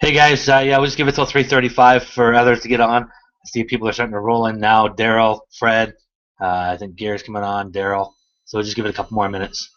Hey guys, yeah, we'll just give it till 3:35 for others to get on. I see people are starting to roll in now. Daryl, Fred, I think Gary's coming on. Daryl, so we'll just give it a couple more minutes.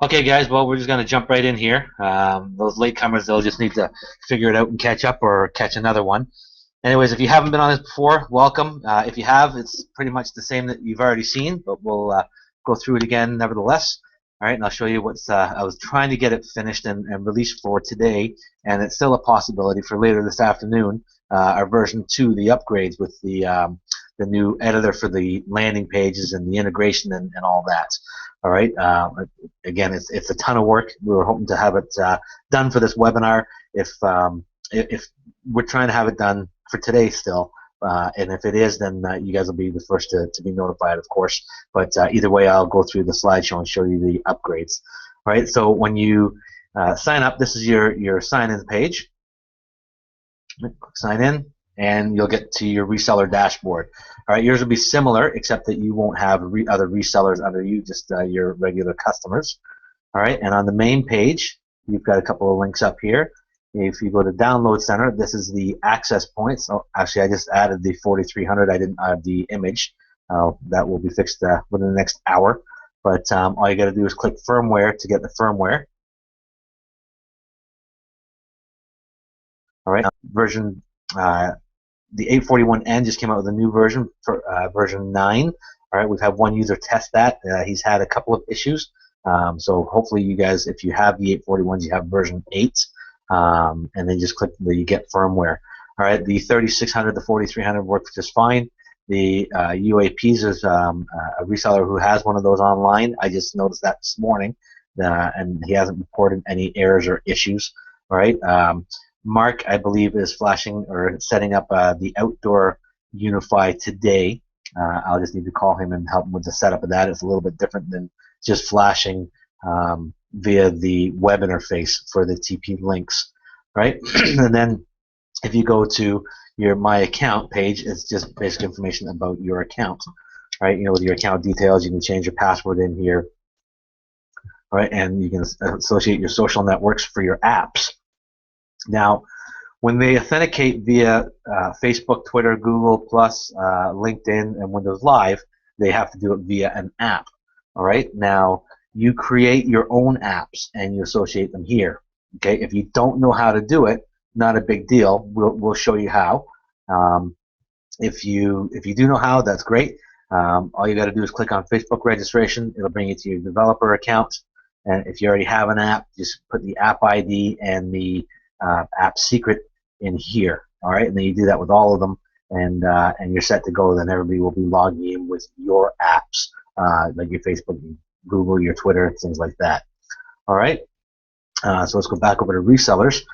Okay, guys, well, we're just gonna jump right in here. Those latecomers, they'll just need to figure it out and catch up or catch another one. Anyways, if you haven't been on this before, welcome. If you have, it's pretty much the same that you've already seen, but we'll go through it again nevertheless. All right, and I'll show you what's. I was trying to get it finished and released for today, and it's still a possibility for later this afternoon. Our version 2, the upgrades with the new editor for the landing pages and the integration and all that. All right. Again, it's a ton of work. We were hoping to have it done for this webinar. If we're trying to have it done for today still, and if it is, then you guys will be the first to be notified, of course. But either way, I'll go through the slideshow and show you the upgrades. All right. So when you sign up, this is your sign-in page. Sign in, and you'll get to your reseller dashboard. All right, yours will be similar, except that you won't have other resellers under you, just your regular customers. All right, and on the main page, you've got a couple of links up here. If you go to Download Center, this is the access points. Oh, actually, I just added the 4300. I didn't add the image. That will be fixed within the next hour. But all you got to do is click Firmware to get the firmware. All right, version the 841N just came out with a new version for version 9. All right, we've had one user test that. He's had a couple of issues. So hopefully you guys, if you have the 841s, you have version 8, and then just click the Get Firmware. All right, the 3600, the 4300 works just fine. The UAPs is a reseller who has one of those online. I just noticed that this morning, and he hasn't reported any errors or issues. All right. Mark, I believe, is flashing or setting up the outdoor Unify today. I'll just need to call him and help him with the setup of that. It's a little bit different than just flashing via the web interface for the TP links, right? And then if you go to your My Account page, it's just basic information about your account, right? You know, with your account details, you can change your password in here, right? And you can associate your social networks for your apps. Now, when they authenticate via Facebook, Twitter, Google+, LinkedIn, and Windows Live, they have to do it via an app. All right. Now, you create your own apps and you associate them here. Okay. If you don't know how to do it, not a big deal. We'll show you how. If you do know how, that's great. All you got to do is click on Facebook registration. It'll bring you to your developer account. And if you already have an app, just put the app ID and the app secret in here. All right, and then you do that with all of them, and you're set to go. Then everybody will be logging in with your apps, like your Facebook, Google, your Twitter, things like that. All right. So let's go back over to resellers.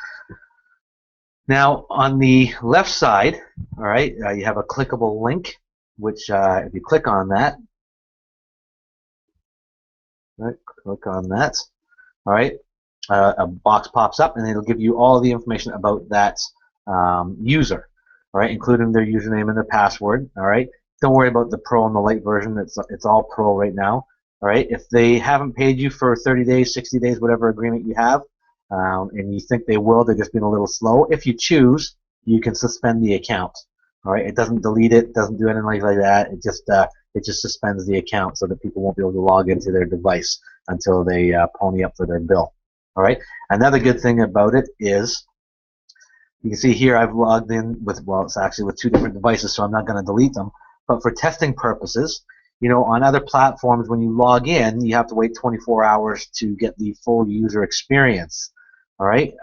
Now on the left side, all right, you have a clickable link, which if you click on that, right, click on that. All right. a box pops up, and it'll give you all the information about that user, all right, including their username and their password. All right, don't worry about the Pro and the Lite version. It's all Pro right now. All right, if they haven't paid you for 30 days, 60 days, whatever agreement you have, and you think they will, they're just being a little slow. If you choose, you can suspend the account. All right, it doesn't delete it, doesn't do anything like that. It just suspends the account so that people won't be able to log into their device until they pony up for their bill. All right. Another good thing about it is you can see here I've logged in with, well, it's actually with 2 different devices, so I'm not going to delete them. But for testing purposes, on other platforms, when you log in, you have to wait 24 hours to get the full user experience. All right.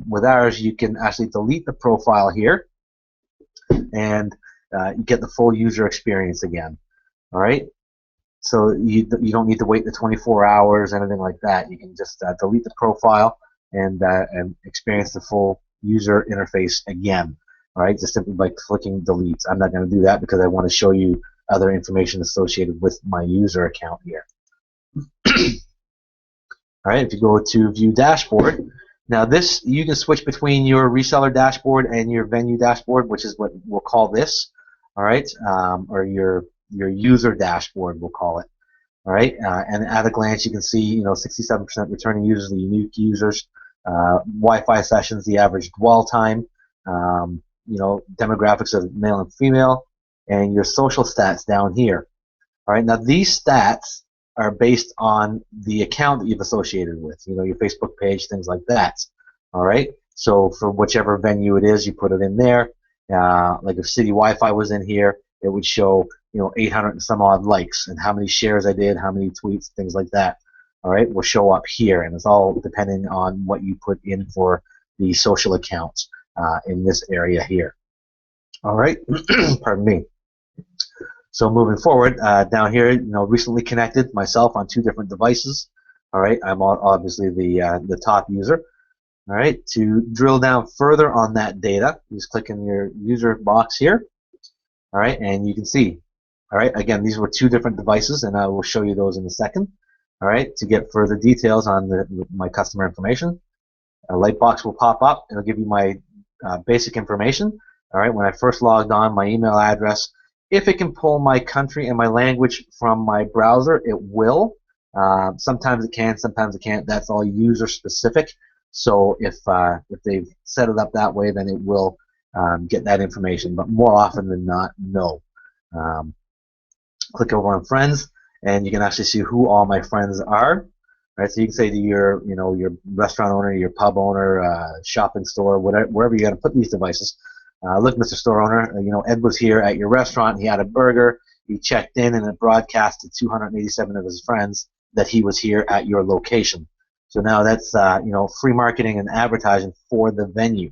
With ours, you can actually delete the profile here, and you get the full user experience again. All right. So you don't need to wait the 24 hours, anything like that. You can just delete the profile and experience the full user interface again. All right, just simply by clicking delete. I'm not going to do that because I want to show you other information associated with my user account here. All right, if you go to View Dashboard, now this, you can switch between your reseller dashboard and your venue dashboard, which is what we'll call this. All right, or your user dashboard, we'll call it. All right, and at a glance, you can see, 67% returning users, the unique users, Wi-Fi sessions, the average dwell time, demographics of male and female, and your social stats down here. All right, now these stats are based on the account that you've associated with, your Facebook page, things like that. All right, so for whichever venue it is, you put it in there. Like if City Wi-Fi was in here, it would show 800 and some odd likes, and how many shares I did, how many tweets, things like that. All right, will show up here, and it's all depending on what you put in for the social accounts in this area here. All right, pardon me. So moving forward, down here, recently connected myself on 2 different devices. All right, I'm obviously the top user. All right, to drill down further on that data, just click in your user box here. All right, and you can see. All right, again, these were 2 different devices, and I will show you those in a second. All right, to get further details on my customer information, a light box will pop up. It'll give you my basic information. All right, when I first logged on, my email address. If it can pull my country and my language from my browser, it will. Sometimes it can, sometimes it can't. That's all user specific. So if they've set it up that way, then it will get that information. But more often than not, no. Click over on friends, and you can actually see who all my friends are. Right, so you can say to your restaurant owner, your pub owner, shopping store, whatever, wherever you're going to put these devices. Look, Mr. Store Owner, Ed was here at your restaurant. He had a burger. He checked in, and it broadcast to 287 of his friends that he was here at your location. So now that's free marketing and advertising for the venue.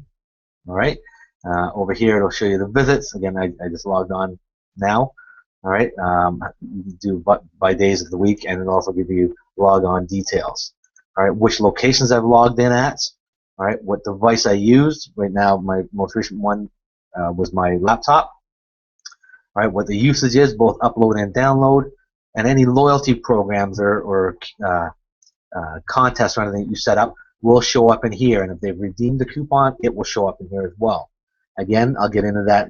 All right. Over here, it'll show you the visits. Again, I just logged on now. All right. You do by days of the week, and it'll also give you log on details. All right. Which locations I've logged in at. All right. What device I used. Right now, my most recent one was my laptop. All right. What the usage is, both upload and download, and any loyalty programs or contests or anything that you set up will show up in here. And if they've redeemed the coupon, it will show up in here as well. Again, I'll get into that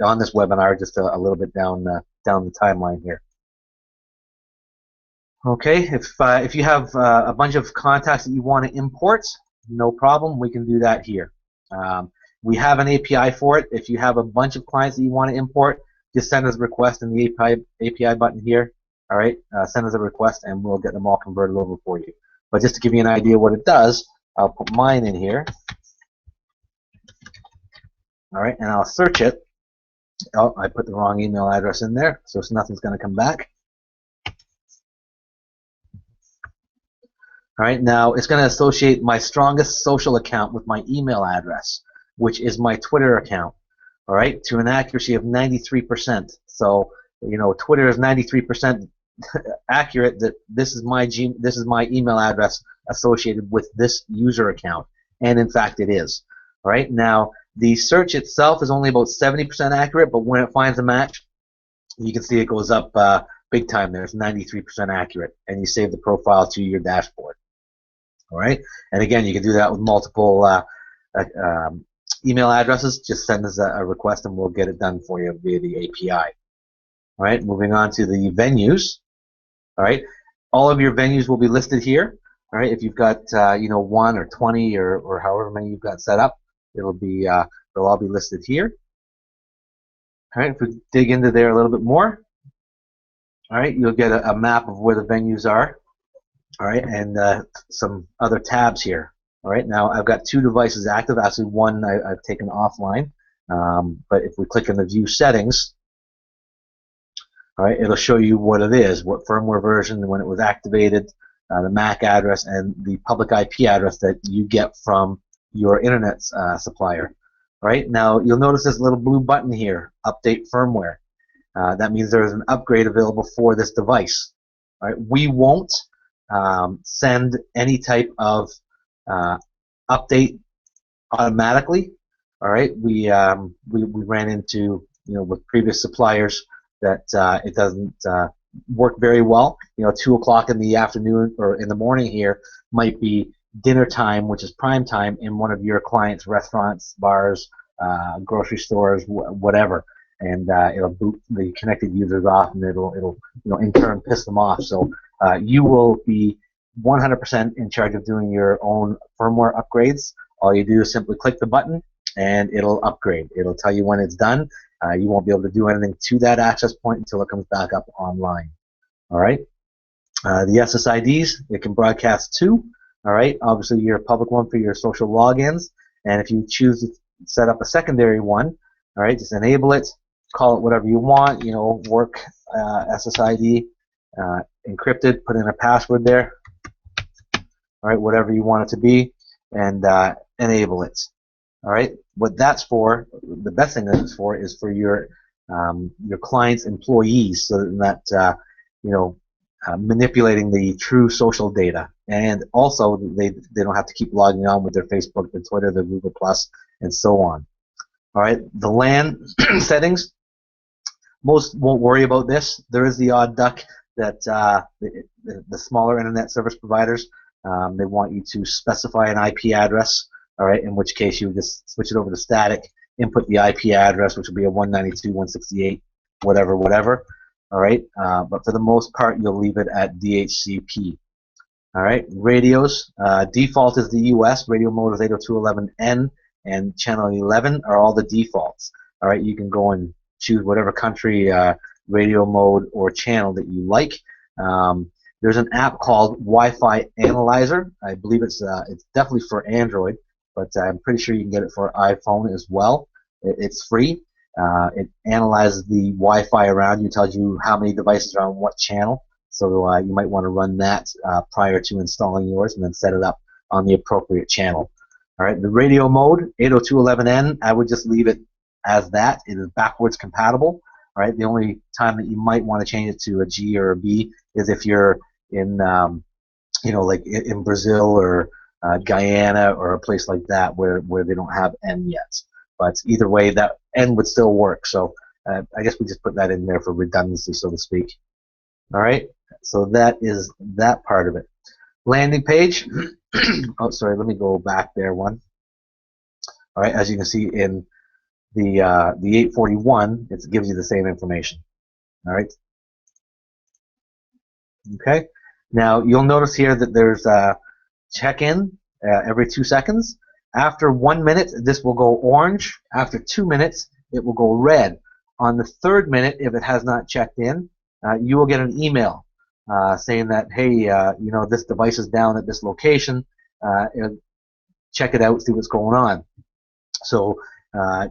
on this webinar just a little bit down the timeline here. Okay, if you have a bunch of contacts that you want to import, no problem, we can do that here. We have an API for it. If you have a bunch of clients that you want to import, just send us a request in the API button here. All right, send us a request, and we'll get them all converted over for you. But just to give you an idea what it does, I'll put mine in here. All right, and I'll search it. Oh, I put the wrong email address in there, so nothing's going to come back. All right, now it's going to associate my strongest social account with my email address, which is my Twitter account. All right, to an accuracy of 93%. So, Twitter is 93% accurate that this is my email address associated with this user account, and in fact it is. All right, now the search itself is only about 70% accurate, but when it finds a match, you can see it goes up big time there. It's 93% accurate, and you save the profile to your dashboard. All right, and again, you can do that with multiple email addresses. Just send us a request, and we'll get it done for you via the API. All right, moving on to the venues. All right, all of your venues will be listed here. All right, if you've got 1 or 20 or however many you've got set up, it'll be they'll all be listed here. All right, if we dig into there a little bit more, all right, you'll get a map of where the venues are. All right, and some other tabs here. All right, now I've got 2 devices active. Actually, one I've taken offline. But if we click on the view settings, all right, it'll show you what it is, what firmware version, when it was activated, the MAC address, and the public IP address that you get from your internet supplier. All right, now you'll notice this little blue button here, Update Firmware. That means there is an upgrade available for this device. All right, we won't send any type of update automatically. All right, we ran into with previous suppliers that it doesn't work very well. 2 o'clock in the afternoon or in the morning here might be dinner time, which is prime time in one of your clients' restaurants, bars, grocery stores, whatever, and it'll boot the connected users off, and it'll in turn piss them off. So you will be 100% in charge of doing your own firmware upgrades. All you do is simply click the button, and it'll upgrade. It'll tell you when it's done. You won't be able to do anything to that access point until it comes back up online. All right. The SSIDs, it can broadcast to. All right. Obviously, your public one for your social logins, and if you choose to set up a secondary one, all right, just enable it. Call it whatever you want. Work SSID, encrypted. Put in a password there. All right, whatever you want it to be, and enable it. All right, what that's for, the best thing that it's for is for your client's employees, so that manipulating the true social data, and also they don't have to keep logging on with their Facebook, their Twitter, their Google Plus, and so on. All right, the LAN settings, most won't worry about this. There is the odd duck that the smaller internet service providers, they want you to specify an IP address. All right, in which case you would just switch it over to static, input the IP address, which will be a 192.168, whatever. All right, but for the most part, you'll leave it at DHCP. All right, radios, default is the US. Radio mode is 802.11n, and channel 11 are all the defaults. All right, you can go and choose whatever country radio mode or channel that you like. There's an app called Wi-Fi Analyzer. I believe it's definitely for Android, but I'm pretty sure you can get it for iPhone as well. It's free. It analyzes the Wi-Fi around you, tells you how many devices are on what channel. So you might want to run that prior to installing yours, and then set it up on the appropriate channel. All right, the radio mode, 802.11n, I would just leave it as that. It is backwards compatible. All right, the only time that you might want to change it to a G or a B is if you're in, like in Brazil or Guyana or a place like that where they don't have N yet. But either way, that N would still work. So I guess we just put that in there for redundancy, so to speak. All right, so that is that part of it. Landing page. Oh, sorry, let me go back there one. All right, as you can see in the 841, it gives you the same information. All right. Okay. Now you'll notice here that there's a check-in every 2 seconds. After 1 minute, this will go orange. After 2 minutes, it will go red. On the 3rd minute, if it has not checked in, you will get an email saying that, hey, this device is down at this location. Check it out, see what's going on. So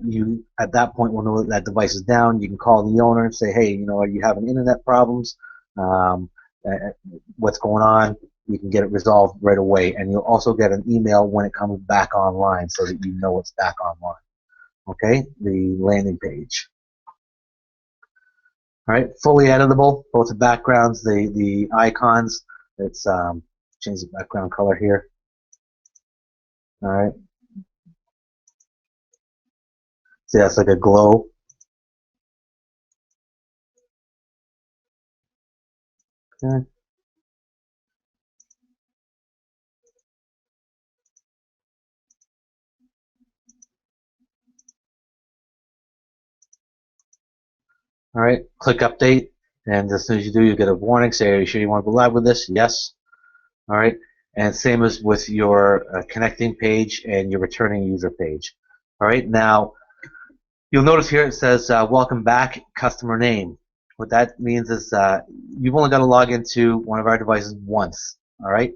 you, at that point, will know that that device is down. You can call the owner and say, hey, are you having internet problems? What's going on? You can get it resolved right away, and you'll also get an email when it comes back online, so that you know it's back online. Okay, the landing page. All right, fully editable, both the backgrounds, the icons. It's change the background color here. All right, see, that's like a glow. Okay. All right, click update, and as soon as you do, you get a warning. Say, are you sure you want to go live with this? Yes. All right, and same as with your connecting page and your returning user page. All right, now you'll notice here it says welcome back, customer name. What that means is you've only got to log into one of our devices once, all right,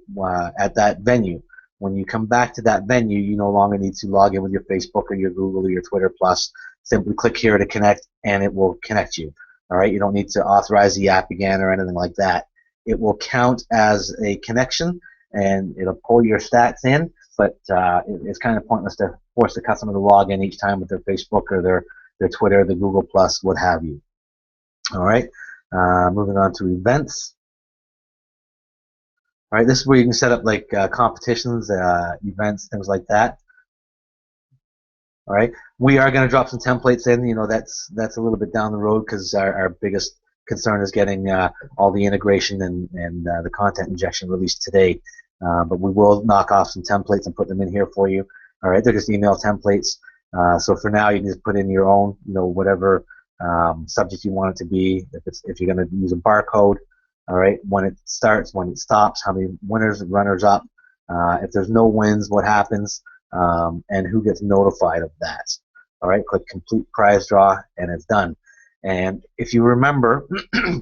at that venue. When you come back to that venue, you no longer need to log in with your Facebook or your Google or your Twitter Plus. Simply click here to connect, and it will connect you. All right, you don't need to authorize the app again or anything like that. It will count as a connection, and it'll pull your stats in, but it's kind of pointless to force the customer to log in each time with their Facebook or their Twitter, the Google Plus, what have you. All right, moving on to events. All right, this is where you can set up like competitions, events, things like that. All right, we are going to drop some templates in. You know, that's a little bit down the road because our biggest concern is getting all the integration and the content injection released today. But we will knock off some templates and put them in here for you. All right, they're just email templates. So for now, you can just put in your own, you know, whatever subject you want it to be. If you're going to use a barcode, all right, when it starts, when it stops, how many winners and runners up. If there's no wins, what happens, and who gets notified of that. All right, click complete prize draw, and it's done. And if you remember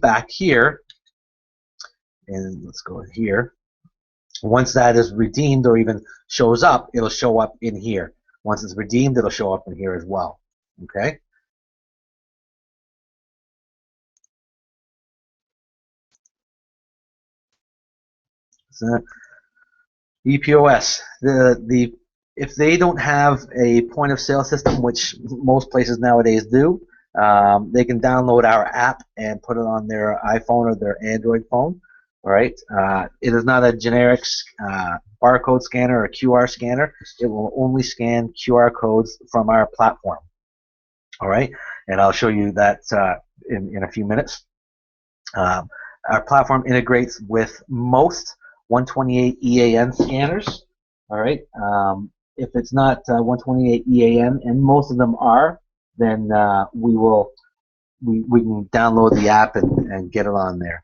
back here, and let's go in here. Once that is redeemed or even shows up, it'll show up in here. Once it's redeemed, it'll show up in here as well. Okay. So EPOS. If they don't have a point of sale system, which most places nowadays do, they can download our app and put it on their iPhone or their Android phone. All right. It is not a generic barcode scanner or QR scanner. It will only scan QR codes from our platform. All right. And I'll show you that in a few minutes. Our platform integrates with most 128 EAN scanners. All right. If it's not 128 EAN, and most of them are, then we can download the app and get it on there.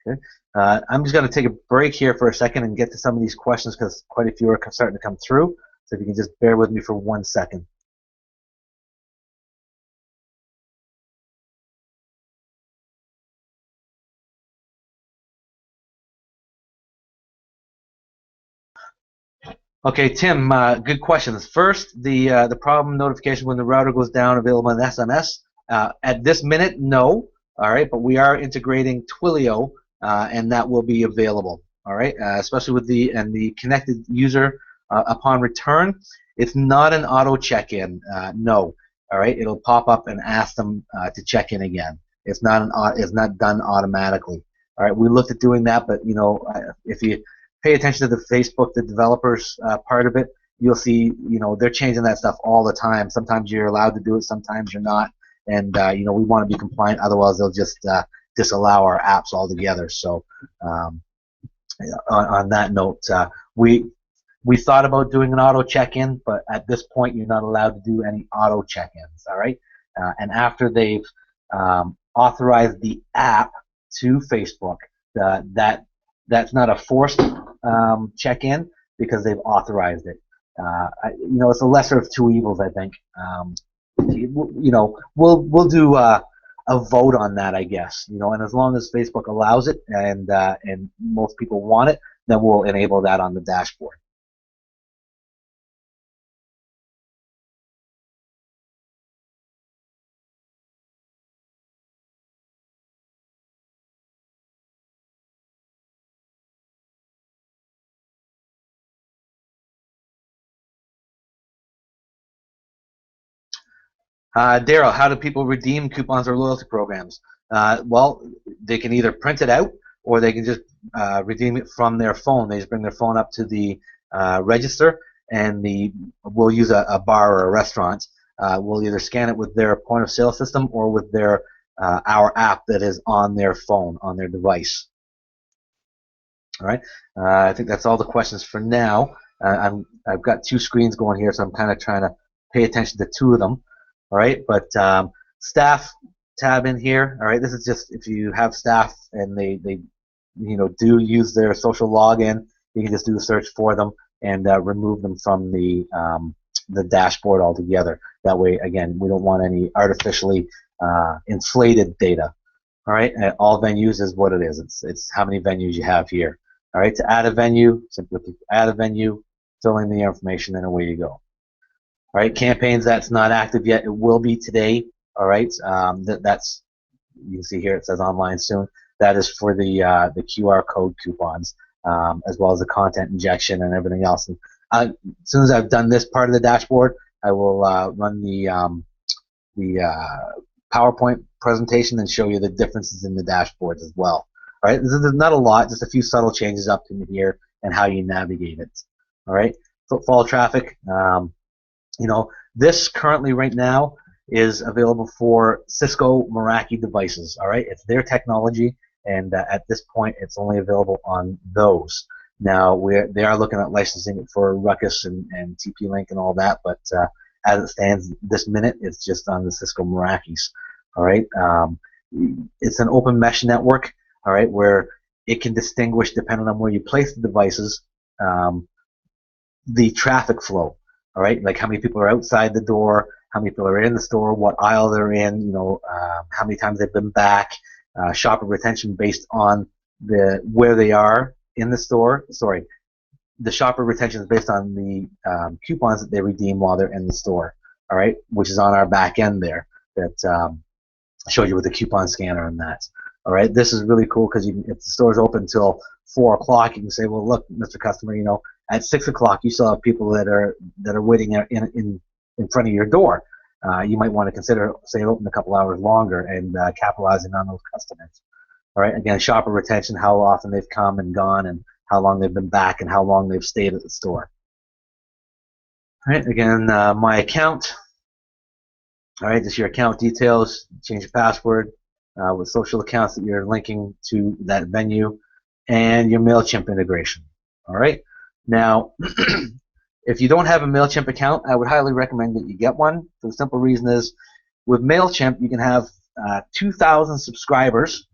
Okay. I'm just going to take a break here for a second and get to some of these questions because quite a few are starting to come through. So if you can just bear with me for 1 second. Okay, Tim, good questions. First, the problem notification when the router goes down available in SMS. At this minute, no. All right, but we are integrating Twilio, and that will be available. All right, especially with the connected user upon return. It's not an auto check-in. No. All right, it'll pop up and ask them to check in again. It's not done automatically. All right, we looked at doing that, but you know, if you pay attention to the Facebook, the developers part of it, you'll see, you know, they're changing that stuff all the time. Sometimes you're allowed to do it, sometimes you're not, and you know, we want to be compliant. Otherwise, they'll just disallow our apps altogether. So, on that note, we thought about doing an auto check-in, but at this point, you're not allowed to do any auto check-ins. All right, and after they've authorized the app to Facebook, that's not a forced check-in because they've authorized it. You know, it's a lesser of two evils, I think. You know, we'll do a vote on that, I guess. You know, and as long as Facebook allows it and most people want it, then we'll enable that on the dashboard. Daryl, how do people redeem coupons or loyalty programs? Well, they can either print it out or they can just redeem it from their phone. They just bring their phone up to the register, and we'll use a bar or a restaurant. We'll either scan it with their point of sale system or with our app that is on their phone, on their device. All right. I think that's all the questions for now. I've got two screens going here, so I'm kind of trying to pay attention to two of them. All right, but staff tab in here. All right, this is just if you have staff and they do use their social login, you can just do the search for them and remove them from the dashboard altogether. That way, again, we don't want any artificially inflated data. All right, and all venues is what it is. It's how many venues you have here. All right, to add a venue, simply add a venue, fill in the information, and away you go. All right, campaigns that's not active yet, it will be today. All right, that's, you can see here it says online soon. That is for the QR code coupons, as well as the content injection and everything else. And as soon as I've done this part of the dashboard, I will run the PowerPoint presentation and show you the differences in the dashboards as well. All right, this is not a lot, just a few subtle changes up in here and how you navigate it. All right, footfall traffic. This currently right now is available for Cisco Meraki devices. All right, it's their technology, and at this point, it's only available on those. Now they are looking at licensing it for Ruckus and TP-Link and all that, but as it stands this minute, it's just on the Cisco Merakis. All right, it's an open mesh network. All right, where it can distinguish, depending on where you place the devices, the traffic flow. All right, like how many people are outside the door, how many people are in the store, what aisle they're in, how many times they've been back, shopper retention based on where they are in the store. Sorry, the shopper retention is based on the coupons that they redeem while they're in the store. All right, which is on our back end there that showed you with the coupon scanner and that. All right, this is really cool because if the store is open until 4 o'clock, you can say, well, look, Mr. Customer, at 6 o'clock you still have people that are waiting in front of your door. You might want to consider staying open a couple hours longer and capitalizing on those customers. All right, again, shopper retention, how often they've come and gone, and how long they've been back, and how long they've stayed at the store. All right, again, my account. All right, just your account details, change your password with social accounts that you're linking to that venue, and your MailChimp integration. All right, now if you don't have a MailChimp account, I would highly recommend that you get one. For the simple reason is, with MailChimp, you can have 2,000 subscribers,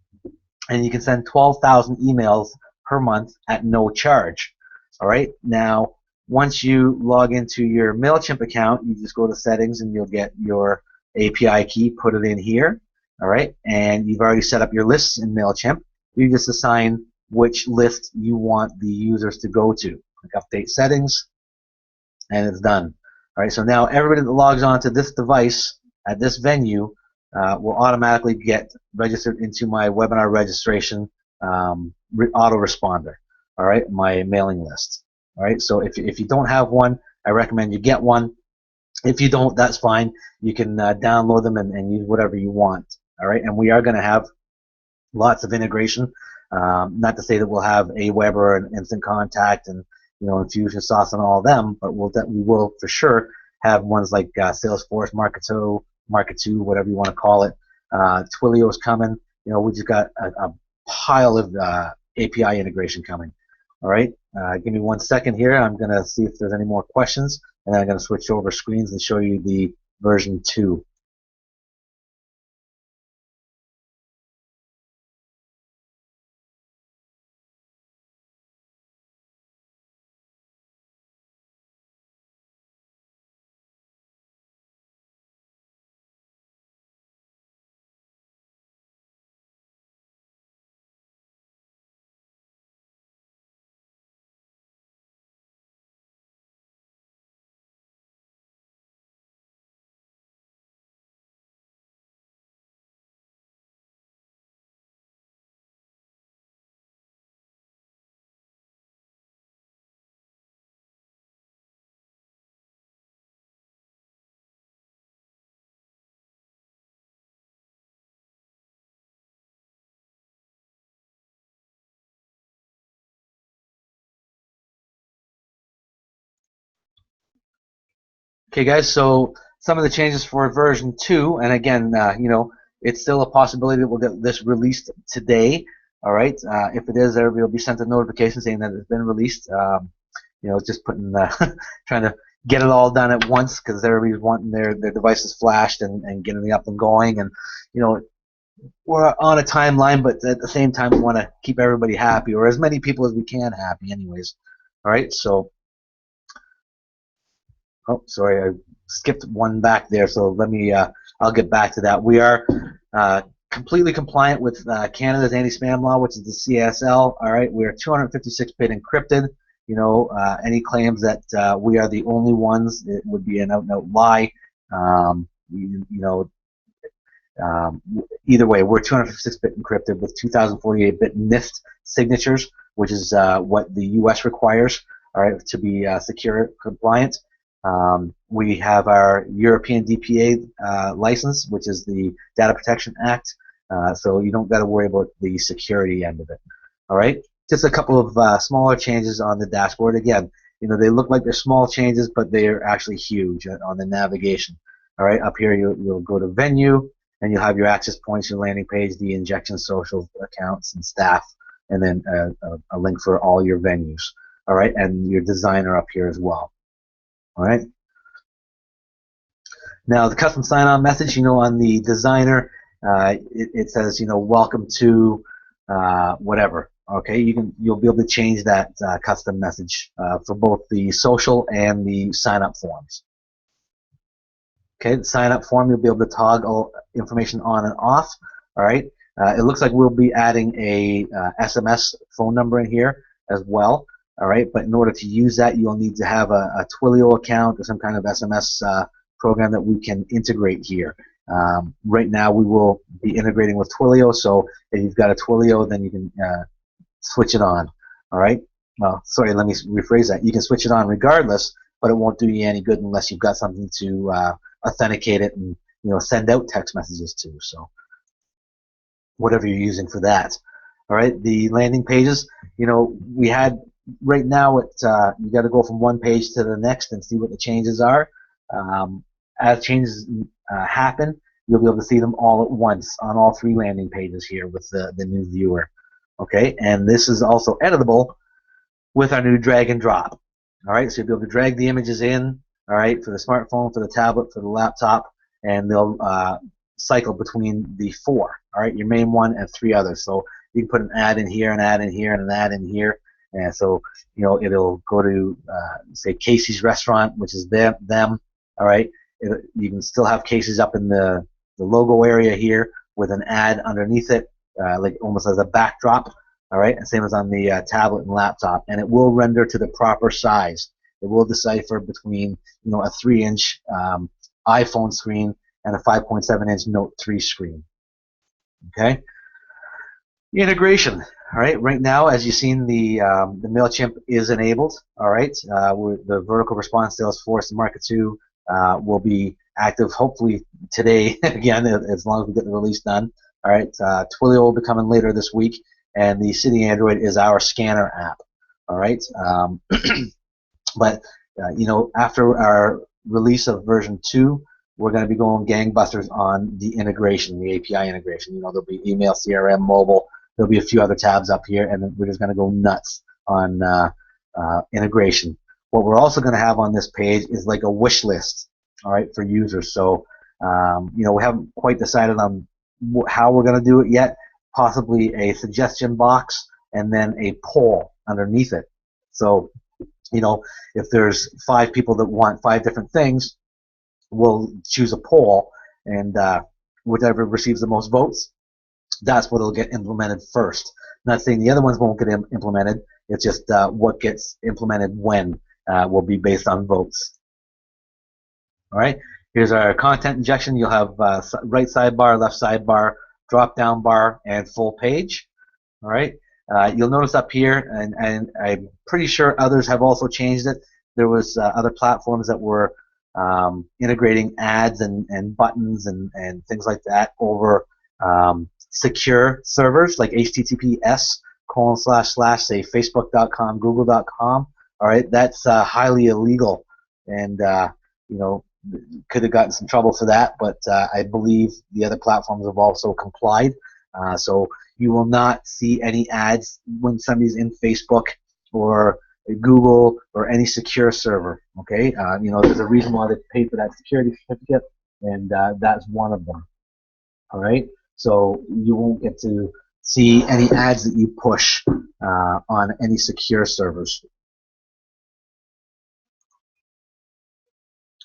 and you can send 12,000 emails per month at no charge. All right, now once you log into your MailChimp account, you just go to settings and you'll get your API key, put it in here. All right, and you've already set up your lists in MailChimp. You just assign which list you want the users to go to. Click Update Settings, and it's done. All right, so now everybody that logs on to this device at this venue will automatically get registered into my webinar registration autoresponder. All right, my mailing list. All right, so if you don't have one, I recommend you get one. If you don't, that's fine. You can download them and use whatever you want. All right, and we are going to have lots of integration. Not to say that we'll have Aweber and Instant Contact and Infusionsoft and all of them, but we will for sure have ones like Salesforce, Marketo, Marketo, whatever you want to call it. Twilio's coming. We just got a pile of API integration coming. All right, give me 1 second here. I'm going to see if there's any more questions, and then I'm going to switch over screens and show you the version 2. Okay, guys, so some of the changes for version 2, and again, it's still a possibility that we'll get this released today. All right, if it is, everybody will be sent a notification saying that it's been released. Just putting, trying to get it all done at once because everybody's wanting their devices flashed and getting it up and going. And you know, we're on a timeline, but at the same time, we want to keep everybody happy, or as many people as we can happy, anyways. All right, so oh, sorry, I skipped one back there. So let me, I'll get back to that. We are completely compliant with Canada's anti-spam law, which is the CSL. All right, we are 256-bit encrypted. You know, any claims that we are the only ones, it would be an out-and-out lie. Either way, we're 256-bit encrypted with 2048-bit NIST signatures, which is what the U.S. requires, all right, to be secure compliant. We have our European DPA license, which is the Data Protection Act, so you don't got to worry about the security end of it. All right, just a couple of smaller changes on the dashboard. Again, you know, they look like they're small changes, but they are actually huge on the navigation. All right, up here you'll go to Venue, and you'll have your access points, your landing page, the injection social accounts and staff, and then a link for all your venues. All right, and your designer up here as well. All right. Now the custom sign-on message, you know, on the designer, it says, you know, welcome to whatever. Okay, you'll be able to change that custom message for both the social and the sign-up forms. Okay, the sign-up form, you'll be able to toggle information on and off. All right. It looks like we'll be adding a SMS phone number in here as well. All right, but in order to use that, you'll need to have a Twilio account or some kind of SMS program that we can integrate here. Right now, we will be integrating with Twilio, so if you've got a Twilio, then you can switch it on. All right. Well, sorry, let me rephrase that. You can switch it on regardless, but it won't do you any good unless you've got something to authenticate it and, you know, send out text messages to. So whatever you're using for that. All right. The landing pages. You know, we had. Right now, you got to go from one page to the next and see what the changes are. As changes happen, you'll be able to see them all at once on all three landing pages here with the new viewer. Okay, and this is also editable with our new drag and drop. All right, so you'll be able to drag the images in. All right, for the smartphone, for the tablet, for the laptop, and they'll cycle between the four. All right, your main one and three others. So you can put an ad in here, an ad in here, and an ad in here. And so, you know, it'll go to, say, Casey's Restaurant, which is them. All right. You can still have Casey's up in the logo area here with an ad underneath it, like almost as a backdrop. All right. And same as on the tablet and laptop. And it will render to the proper size. It will decipher between, you know, a 3-inch iPhone screen and a 5.7-inch Note 3 screen. Okay. Integration. All right. Right now, as you've seen, the Mailchimp is enabled. All right. The vertical response Salesforce and Market 2 will be active hopefully today again, as long as we get the release done. All right. Twilio will be coming later this week, and the City Android is our scanner app. All right. But you know, after our release of version 2, we're going to be going gangbusters on the integration, the API integration. You know, there'll be email, CRM, mobile. There'll be a few other tabs up here, and we're just going to go nuts on integration. What we're also going to have on this page is like a wish list, all right, for users. So, you know, we haven't quite decided on how we're going to do it yet. Possibly a suggestion box and then a poll underneath it. So, you know, if there's 5 people that want 5 different things, we'll choose a poll, and whatever receives the most votes, that's what will get implemented first. Not saying the other ones won't get implemented. It's just what gets implemented when will be based on votes. All right. Here's our content injection. You'll have right sidebar, left sidebar, drop-down bar, and full page. All right. You'll notice up here, and I'm pretty sure others have also changed it. There was other platforms that were integrating ads and buttons and things like that over secure servers like HTTPS:/ say Facebook.com, Google.com. All right, that's highly illegal, and you know, could have gotten some trouble for that. But I believe the other platforms have also complied. So you will not see any ads when somebody's in Facebook or Google, or any secure server. Okay, there's a reason why they pay for that security certificate, and that's one of them. All right, so you won't get to see any ads that you push on any secure servers.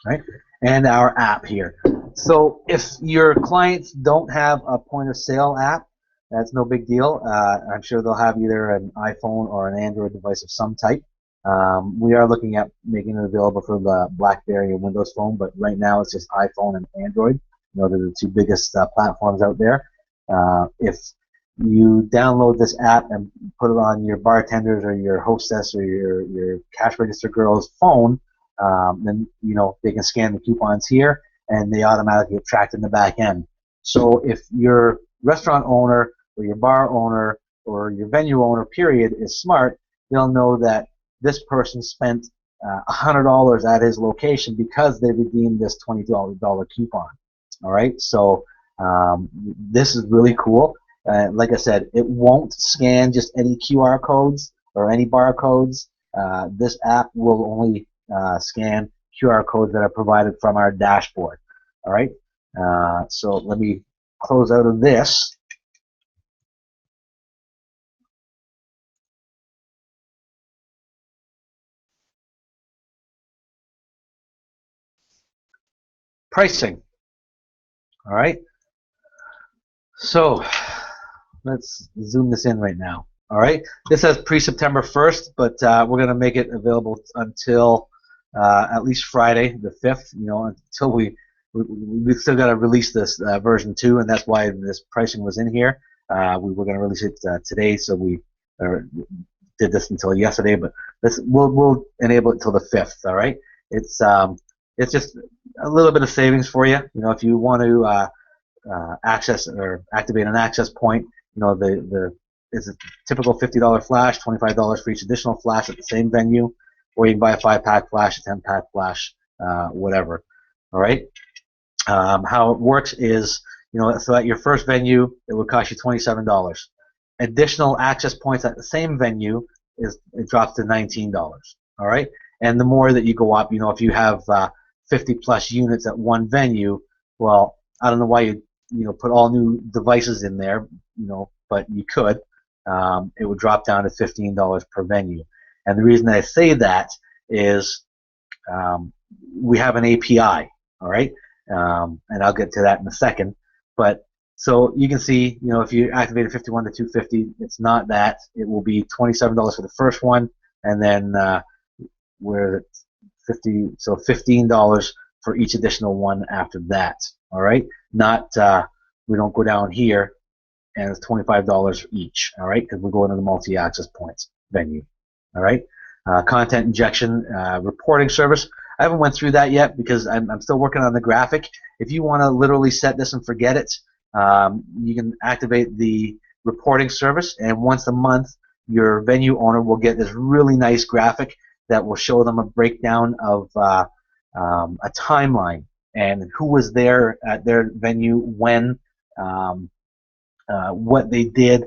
Right, and our app here. So if your clients don't have a point of sale app, that's no big deal. I'm sure they'll have either an iPhone or an Android device of some type. We are looking at making it available for the BlackBerry and Windows Phone, but right now it's just iPhone and Android. They're the two biggest platforms out there. If you download this app and put it on your bartenders or your hostess or your cash register girl's phone, then they can scan the coupons here, and they automatically get tracked in the back end. So if your restaurant owner or your bar owner or your venue owner, period, is smart, they'll know that this person spent $100 at his location because they redeemed this $20 coupon. All right, so this is really cool. Like I said, it won't scan just any QR codes or any barcodes. This app will only scan QR codes that are provided from our dashboard. All right, so let me close out of this. Pricing. All right, so let's zoom this in right now. All right, this says pre-September 1st, but we're going to make it available until at least Friday the 5th. Until we still got to release this version 2, and that's why this pricing was in here. We were going to release it today, so we did this until yesterday, but we'll enable it until the 5th. All right, it's just a little bit of savings for you. If you want to access or activate an access point, it's a typical $50 flash, $25 for each additional flash at the same venue, or you can buy a 5-pack flash, a 10-pack flash, whatever. All right. How it works is, so at your first venue, it would cost you $27. Additional access points at the same venue it drops to $19. All right. And the more that you go up, if you have 50 plus units at one venue, well, I don't know why you put all new devices in there, but you could. It would drop down to $15 per venue. And the reason I say that is we have an API, all right? And I'll get to that in a second. But so you can see, if you activate a 51 to 250, it's not that. It will be $27 for the first one, and then we're at 50, so $15 for each additional one after that. All right, not we don't go down here, and it's $25 each. All right, because we're going to the multi-access points venue. All right, content injection reporting service. I haven't went through that yet because I'm still working on the graphic. If you want to literally set this and forget it, you can activate the reporting service, and once a month, your venue owner will get this really nice graphic that will show them a breakdown of a timeline and who was there at their venue when, what they did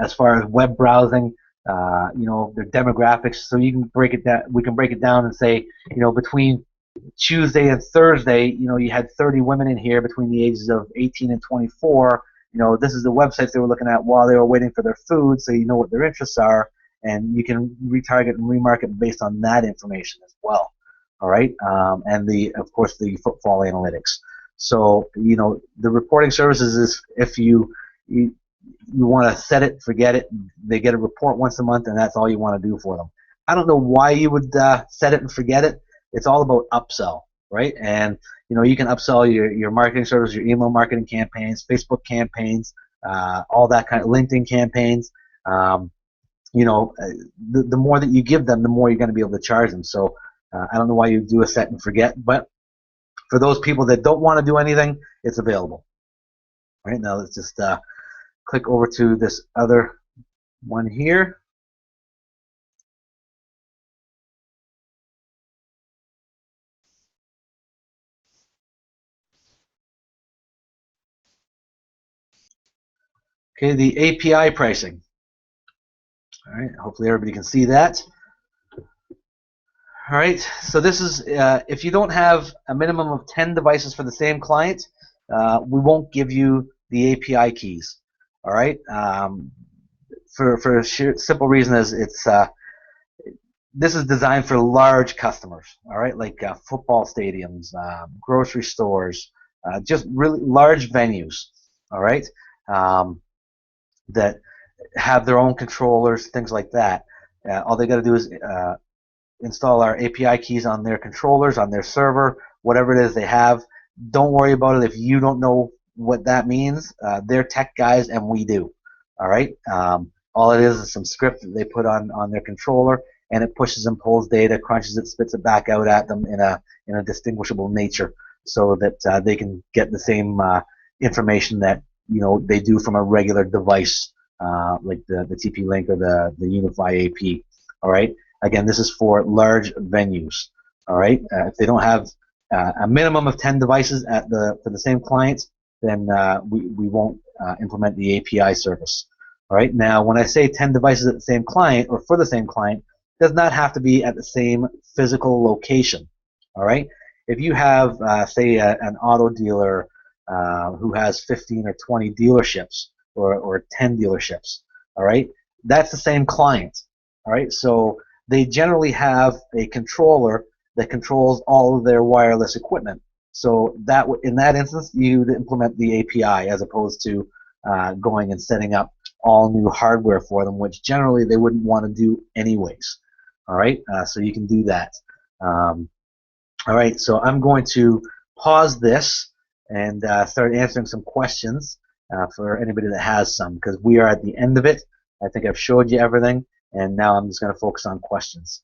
as far as web browsing, their demographics. So you can break it down. We can break it down and say, between Tuesday and Thursday, you had 30 women in here between the ages of 18 and 24. This is the websites they were looking at while they were waiting for their food, so you know what their interests are, and you can retarget and remarket based on that information as well. All right, and of course the footfall analytics. So the reporting services is if you want to set it, forget it. They get a report once a month, and that's all you want to do for them. I don't know why you would set it and forget it. It's all about upsell, right? And you can upsell your marketing service, your email marketing campaigns, Facebook campaigns, all that kind of LinkedIn campaigns. The more that you give them, the more you're going to be able to charge them. So I don't know why you do a set and forget, but for those people that don't want to do anything, it's available. All right, now let's just click over to this other one here. Okay, the API pricing. All right, hopefully everybody can see that. All right, so this is if you don't have a minimum of 10 devices for the same client, we won't give you the API keys. All right, for a simple reason is this is designed for large customers. All right, like football stadiums, grocery stores, just really large venues. All right, um, that have their own controllers, things like that. All they got to do is install our API keys on their controllers, on their server, whatever it is they have. Don't worry about it if you don't know what that means. They're tech guys, and we do. All right. All it is some script that they put on their controller, and it pushes and pulls data, crunches it, spits it back out at them in a distinguishable nature, so that they can get the same information that they do from a regular device, like the TP-Link or the UniFi AP. All right. Again, this is for large venues. All right. If they don't have a minimum of 10 devices for the same client, then we won't implement the API service. All right. Now, when I say 10 devices at the same client or for the same client, it does not have to be at the same physical location. All right. If you have, say, an auto dealer who has 15 or 20 dealerships or 10 dealerships, all right, that's the same client. All right. So they generally have a controller that controls all of their wireless equipment. So that in that instance, you'd implement the API as opposed to going and setting up all new hardware for them, which generally they wouldn't want to do anyways. All right, so you can do that. All right, so I'm going to pause this and start answering some questions for anybody that has some, because we are at the end of it. I think I've showed you everything, and now I'm just going to focus on questions.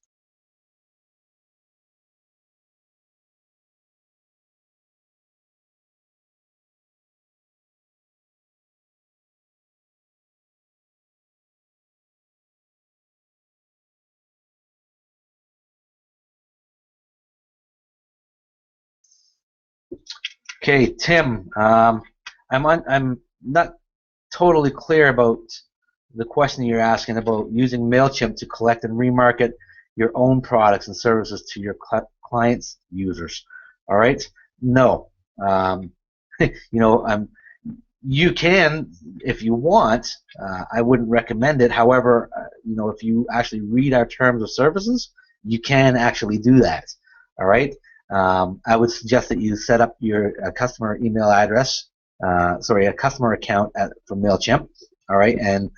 Okay, Tim, I'm not totally clear about the question you're asking about using MailChimp to collect and remarket your own products and services to your clients' users. All right? No. You can if you want. I wouldn't recommend it. However, if you actually read our terms of services, you can actually do that. All right? I would suggest that you set up your customer email address, a customer account for MailChimp, all right, and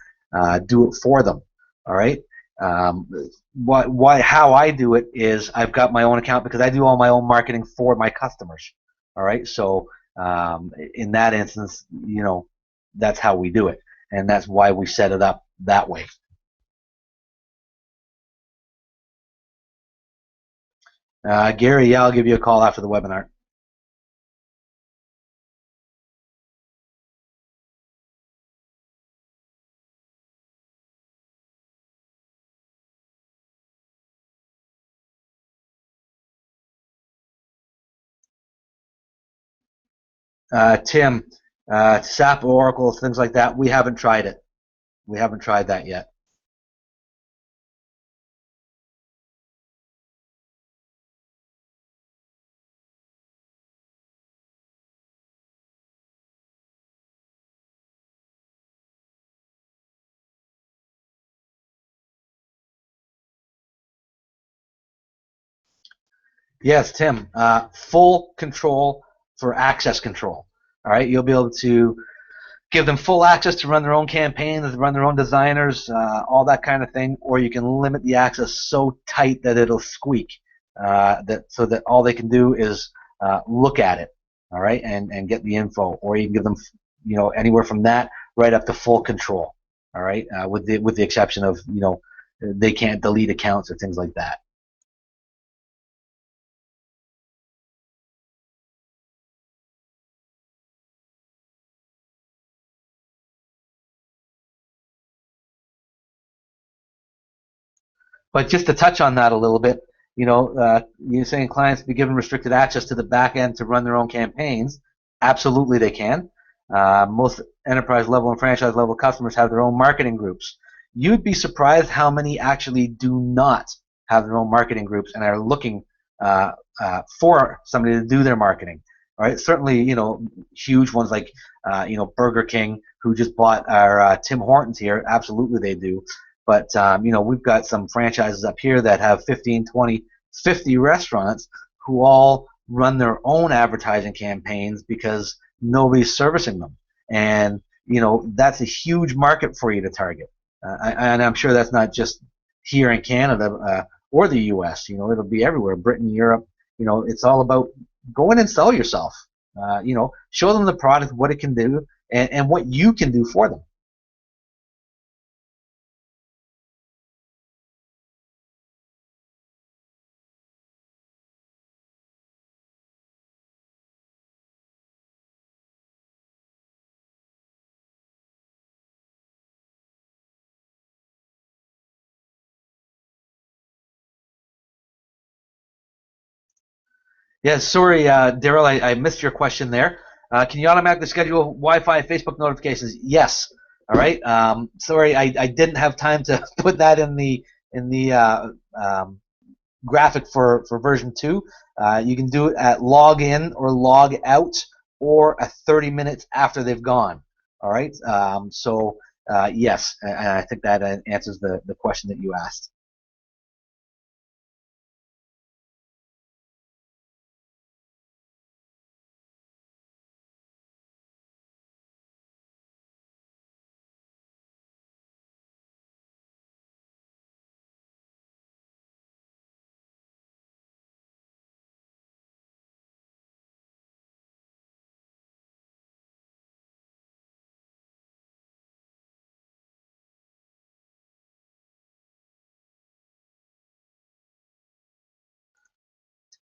do it for them, all right. How I do it is I've got my own account because I do all my own marketing for my customers, all right. So in that instance, that's how we do it, and that's why we set it up that way. Gary, yeah, I'll give you a call after the webinar. Tim, SAP, Oracle, things like that, we haven't tried it. We haven't tried that yet. Yes, Tim. Full control for access control. All right, you'll be able to give them full access to run their own campaigns, run their own designers, all that kind of thing, or you can limit the access so tight that it'll squeak, so that all they can do is look at it, all right, and get the info, or you can give them, anywhere from that right up to full control, all right, with the exception of they can't delete accounts or things like that. But just to touch on that a little bit, you're saying clients be given restricted access to the back end to run their own campaigns. Absolutely, they can. Most enterprise level and franchise level customers have their own marketing groups. You'd be surprised how many actually do not have their own marketing groups and are looking for somebody to do their marketing. All right, certainly, huge ones like, Burger King, who just bought our Tim Hortons here. Absolutely, they do. But, we've got some franchises up here that have 15, 20, 50 restaurants who all run their own advertising campaigns because nobody's servicing them. And, that's a huge market for you to target. And I'm sure that's not just here in Canada or the U.S. It'll be everywhere. Britain, Europe. It's all about go in and sell yourself. Show them the product, what it can do, and what you can do for them. Yeah, sorry, Daryl, I missed your question there. Can you automatically schedule Wi-Fi Facebook notifications? Yes. All right. Sorry, I didn't have time to put that in the graphic for version 2. You can do it at log in or log out or 30 minutes after they've gone. All right. Yes, and I think that answers the question that you asked.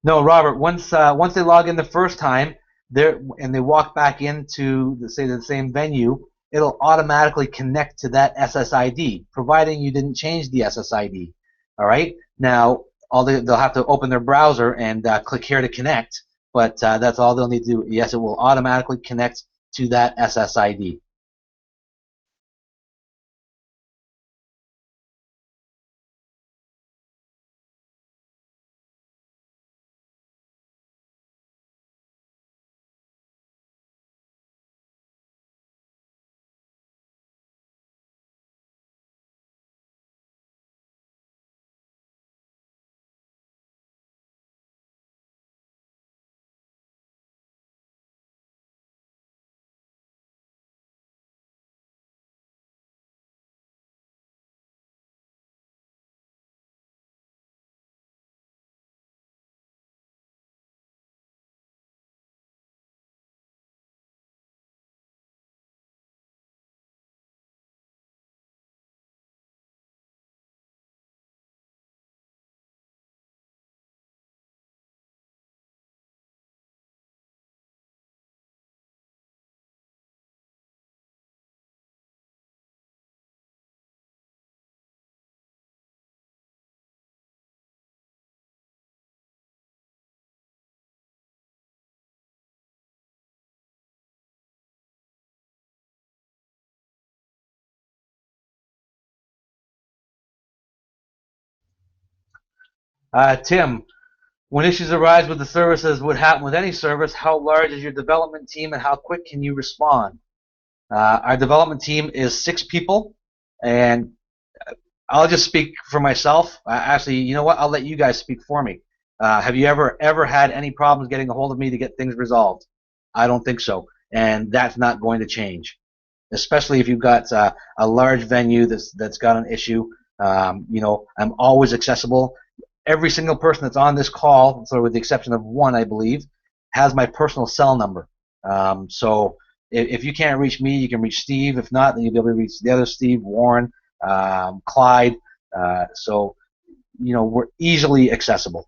No, Robert. Once they log in the first time, they walk back into the same venue, it'll automatically connect to that SSID, providing you didn't change the SSID. All right. Now, they'll have to open their browser and click here to connect, but that's all they'll need to do. Yes, it will automatically connect to that SSID. Tim, when issues arise with the services, would happen with any service, how large is your development team and how quick can you respond? Our development team is 6 people, and I'll just speak for myself. Actually, you know what? I'll let you guys speak for me. Have you ever had any problems getting a hold of me to get things resolved? I don't think so, and that's not going to change. Especially if you've got a large venue that's got an issue. I'm always accessible. Every single person that's on this call, so with the exception of one, I believe, has my personal cell number. So if you can't reach me, you can reach Steve. If not, then you'll be able to reach the other Steve, Warren, Clyde. So we're easily accessible,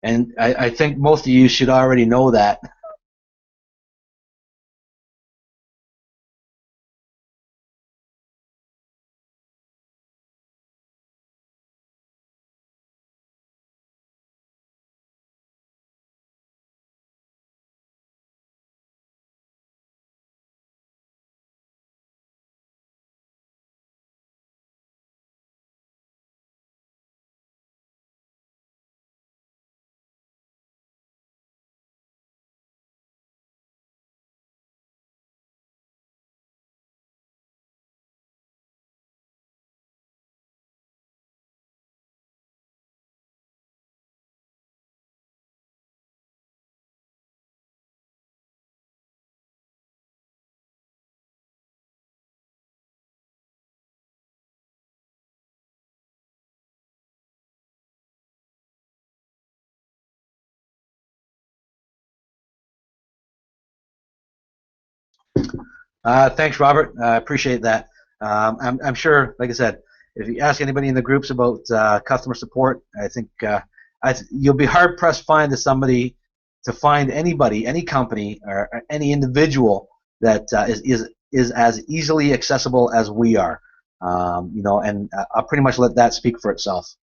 and I think most of you should already know that. Thanks, Robert. I appreciate that. I'm sure, like I said, if you ask anybody in the groups about customer support, I think you'll be hard pressed to find anybody, any company, or any individual that is as easily accessible as we are. And I'll pretty much let that speak for itself.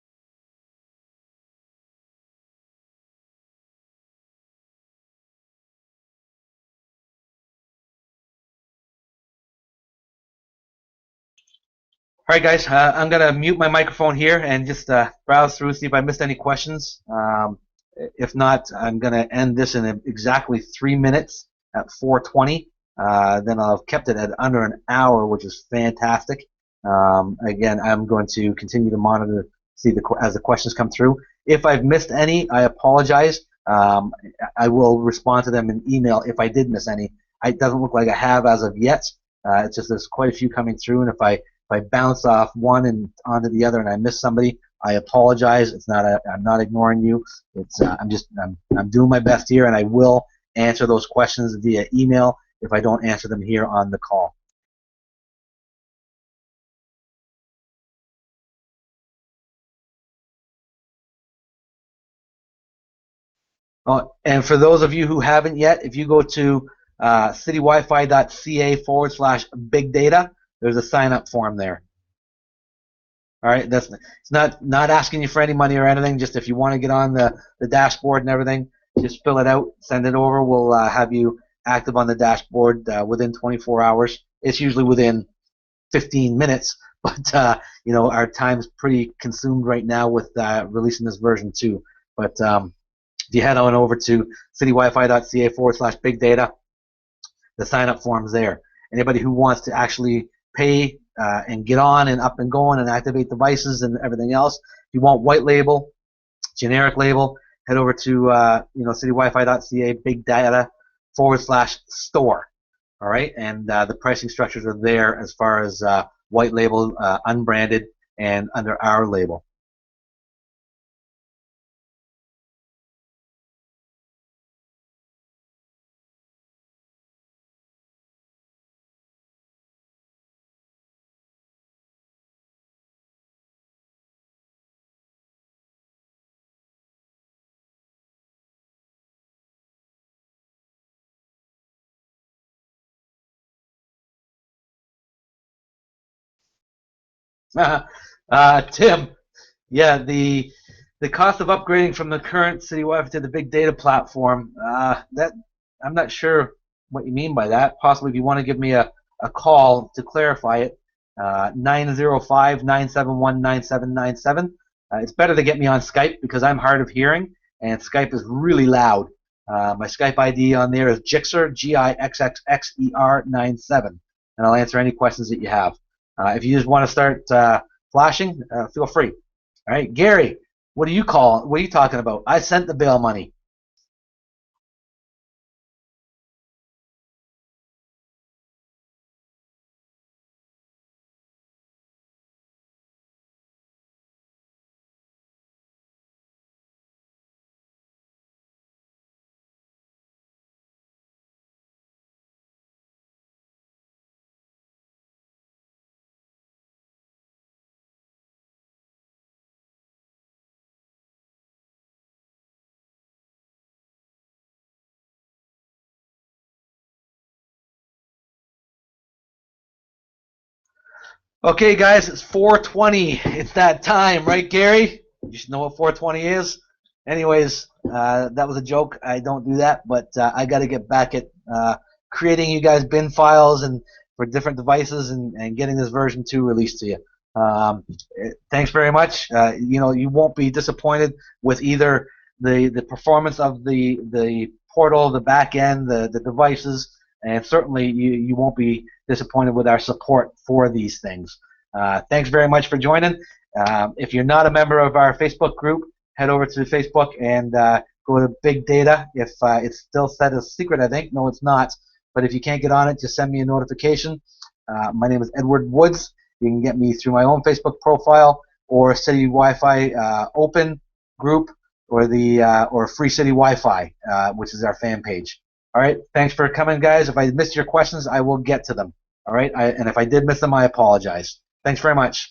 All right, guys, I'm going to mute my microphone here and just browse through, see if I missed any questions. If not, I'm going to end this in exactly 3 minutes at 4:20. Then I'll have kept it at under an hour, which is fantastic. Again, I'm going to continue to monitor, as the questions come through. If I've missed any, I apologize. I will respond to them in email if I did miss any. It doesn't look like I have as of yet. It's just there's quite a few coming through, and if I bounce off one and onto the other and I miss somebody, I apologize. I'm not ignoring you. I'm doing my best here, and I will answer those questions via email if I don't answer them here on the call. And for those of you who haven't yet, if you go to citywifi.ca/big data, there's a sign-up form there. All right, it's not asking you for any money or anything. Just if you want to get on the dashboard and everything, just fill it out, send it over. We'll have you active on the dashboard within 24 hours. It's usually within 15 minutes, but our time's pretty consumed right now with releasing this version 2. But if you head on over to citywifi.ca/big data, the sign-up form's there. Anybody who wants to actually pay and get on and up and going and activate devices and everything else, if you want white label, generic label, head over to citywifi.ca big data/store. All right, and the pricing structures are there as far as white label, unbranded, and under our label. Tim, yeah, the cost of upgrading from the current City Wi-Fi to the big data platform, that I'm not sure what you mean by that. Possibly if you want to give me a call to clarify it, 905-971-9797. It's better to get me on Skype because I'm hard of hearing and Skype is really loud. My Skype ID on there is Gixxer, GIXXXER97, and I'll answer any questions that you have. If you just want to start flashing, feel free. All right, Gary, what are you talking about? I sent the bail money. Okay, guys, it's 4:20. It's that time, right, Gary? You should know what 4:20 is. Anyways, that was a joke. I don't do that, but I got to get back at creating you guys bin files and for different devices and getting this version 2 released to you. Thanks very much. You won't be disappointed with either the performance of the portal, the back end, the devices, and certainly you won't be disappointed with our support for these things. Thanks very much for joining. If you're not a member of our Facebook group, head over to Facebook and go to Big Data. If it's still set as secret, I think. No, it's not. But if you can't get on it, just send me a notification. My name is Edward Woods. You can get me through my own Facebook profile or City Wi-Fi Open group or Free City Wi-Fi, which is our fan page. All right. Thanks for coming, guys. If I missed your questions, I will get to them. All right. And if I did miss them, I apologize. Thanks very much.